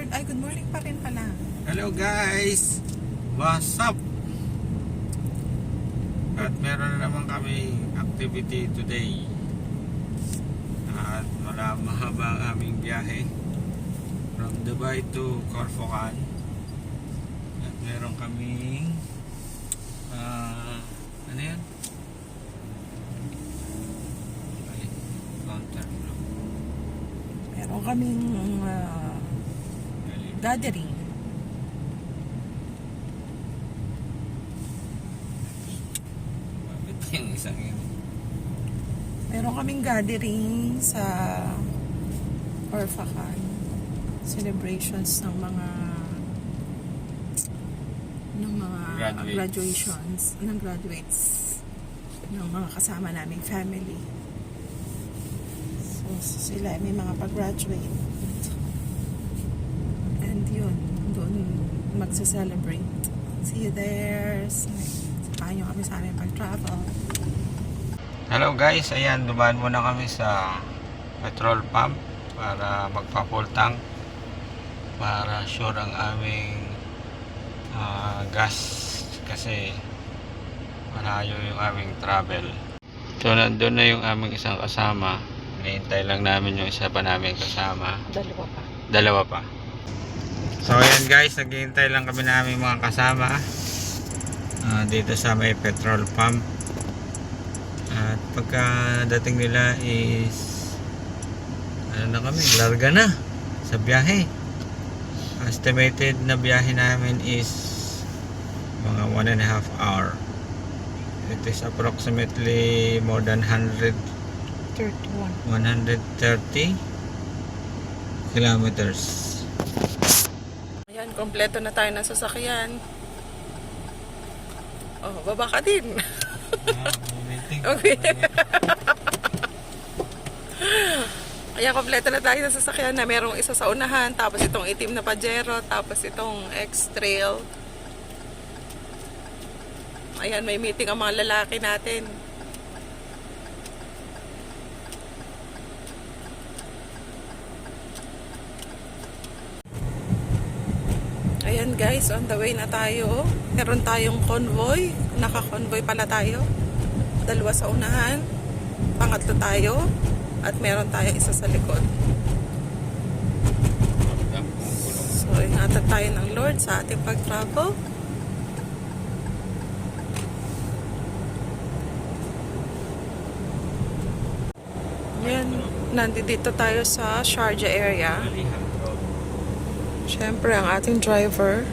Good morning pa rin pala. Hello guys! What's up? At meron na naman kami activity today. At mahaba ang aming biyahe from Dubai to Corfocan. At meron kaming ano yan? Counterflow. Meron kaming gathering. Bakit yung isang yun? Meron kaming gathering sa Corfocan. Celebrations ng mga graduations, ng graduates ng mga kasama naming family. So sila may mga pag-graduate. And yun, doon magsa-celebrate. See you there. Samahan nyo kami sa aming pag-travel. Hello guys, ayan, dumaan muna kami sa petrol pump para magpa-full tank para sure ang aming gas kasi malayo yung aming travel. So nandun na yung aming isang kasama, hinihintay lang namin yung isa pa namin kasama. Dalawa pa. So ayan guys, naghihintay lang kami namin mga kasama dito sa may petrol pump. At pagkadating nila is ano na kami, larga na sa biyahe. Estimated na biyahe namin is mga 1.5 hour. It is approximately more than 130 kilometers. Ayan, kompleto na tayo ng sasakyan. Oh, baba ka din. Okay. Ayan, kompleto na tayo sa sasakyan na merong isa sa unahan, tapos itong itim na Pajero, tapos itong X-Trail. Ayan, may meeting ang mga lalaki natin. Ayan guys, on the way na tayo. Meron tayong convoy. Naka-convoy pala tayo. Dalawa sa unahan. Pangatlo tayo. At meron tayong isa sa likod. So, ingatan tayo ng Lord sa ating pag-travel. Ayan, nandito tayo sa Sharjah area. Siyempre, ang ating driver,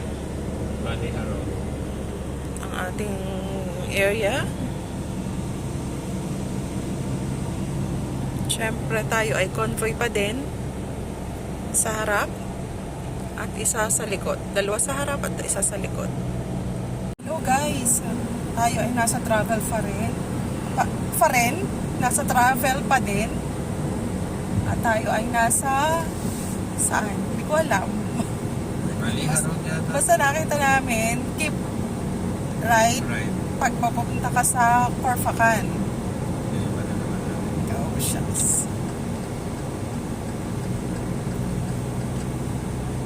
ang ating area. Siyempre, tayo ay convoy pa din sa harap at isa sa likod. Dalawa sa harap at isa sa likod. Hello guys, tayo ay nasa travel pa rin. Nasa travel pa din. At tayo ay nasa saan? Hindi ko alam. Basta nakita namin, keep right pag papunta ka sa Corfocan. Oh, shucks.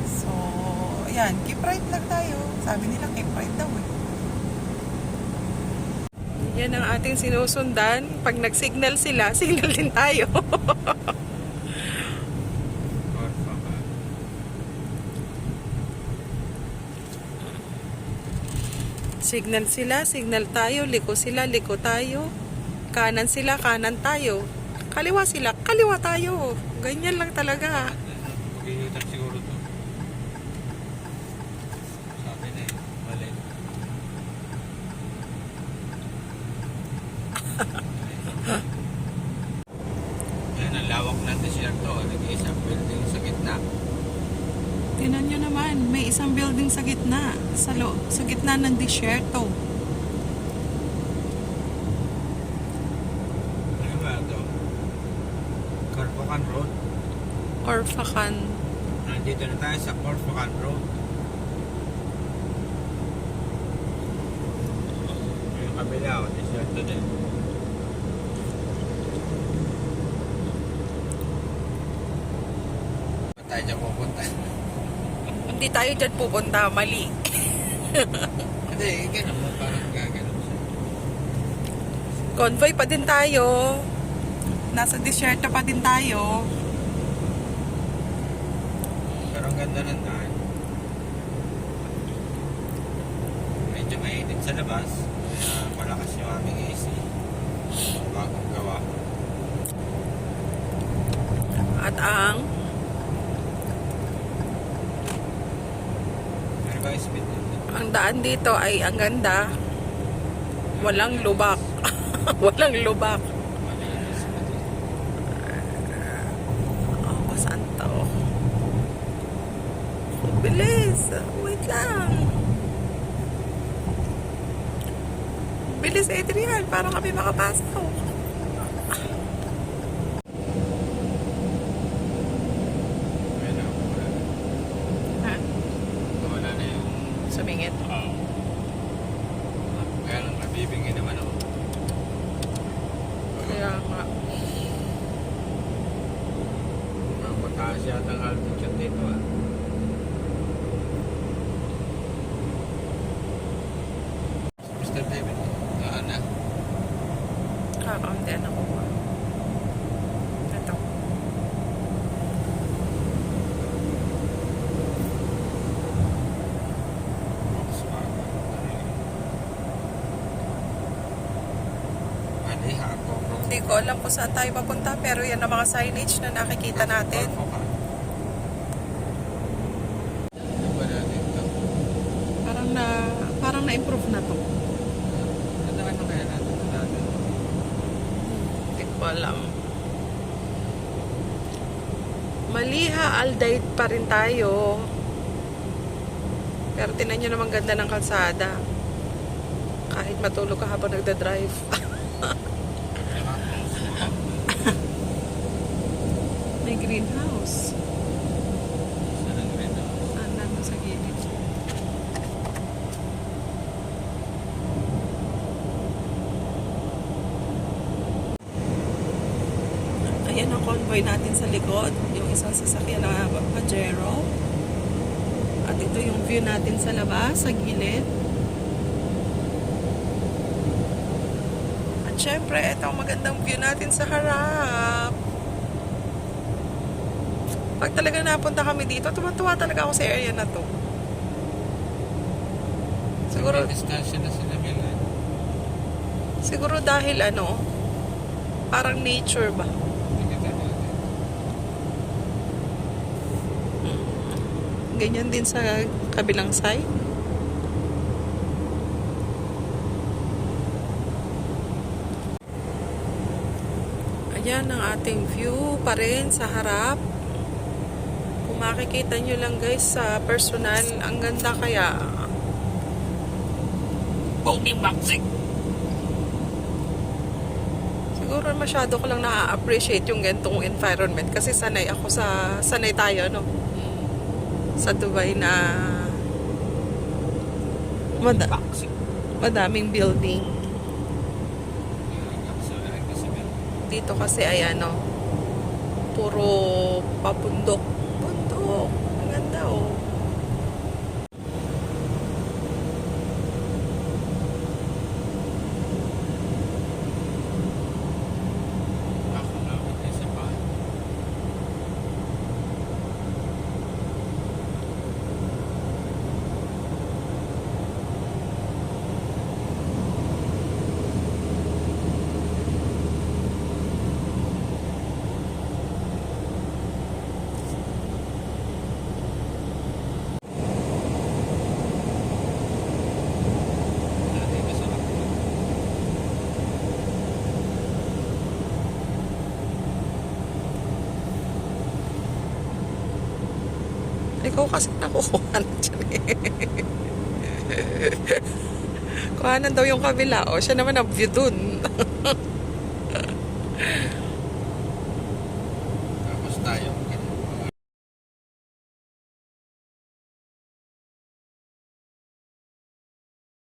So, ayan, keep right lang tayo. Sabi nila, keep right daw eh. Yan ang ating sinusundan. Pag nag-signal sila, signal din tayo. Signal sila, signal tayo. Liko sila, liko tayo. Kanan sila, kanan tayo. Kaliwa sila, kaliwa tayo. Ganyan lang talaga. Pag-inutan siguro to. Sabi na eh, balik. Yan, ang lawak ng desierto. Nag-iisang building sa gitna. Tingnan nyo naman, may isang building sa gitna. Sa gitna ng disyerto. Ano ba ito? Corfocan Road. Corfocan. Nandito na tayo sa Corfocan Road. Yung kabila, desierto din. tayo dyan pupunta. Hindi tayo dyan pupunta, mali. Hindi, ganun mo. Parang gagano'n siya. Convoy pa din tayo. Nasa desierto pa din tayo. Pero ang ganda ng daan. Medyo mainit sa labas. Malakas yung aming AC. Bagong gawa. At ang Pero ba speed nito? daan dito ay ang ganda. Walang lubak. Walang lubak. Malinis na dito. Oh, saan to? Bilis. Wait lang. Bilis, Adrian. Para kami makapasok. Ayun na, wala na. Ha? Wala na yung... Sumingit. Kaya lang nabibingin naman ako. Kaya nga. Mataas yata ang altitude dito ah. Mr. David, na. Kakaunti na ko. Ito. Hindi ko alam kung saan tayo papunta, pero yan ang mga signage na nakikita natin. Parang na-improve na to. Ano kaya natin natin? Hindi ko alam. Maliha, Aldaid pa rin tayo. Pero tinan nyo naman ganda ng kalsada. Kahit matulog ka habang nagda-drive. May greenhouse. Saan naman sa gilid? Ayan ang convoy natin sa likod. Yung isang sasakyan na Pajero. At ito yung view natin sa labas, sa gilid. At syempre, ito ang magandang view natin sa harap. Pag talaga napunta kami dito, tuwa talaga ako sa area na to. Siguro, distansya na sila Milan. siguro dahil ano, parang nature ba? Ganyan din sa kabilang side. Ayan ang ating view pa rin sa harap. Kung makikita nyo lang guys sa personal, ang ganda kaya. Boxing. Siguro masyado ko lang na-appreciate yung gantong environment kasi sanay tayo no. Sa Dubai na madaming building. Dito kasi ay ano, puro pabundok. Bundok. Ang ganda oh. Ikaw kasi nakukuha na dyan eh. Kuhanan daw yung kabila. O, siya naman ang view dun.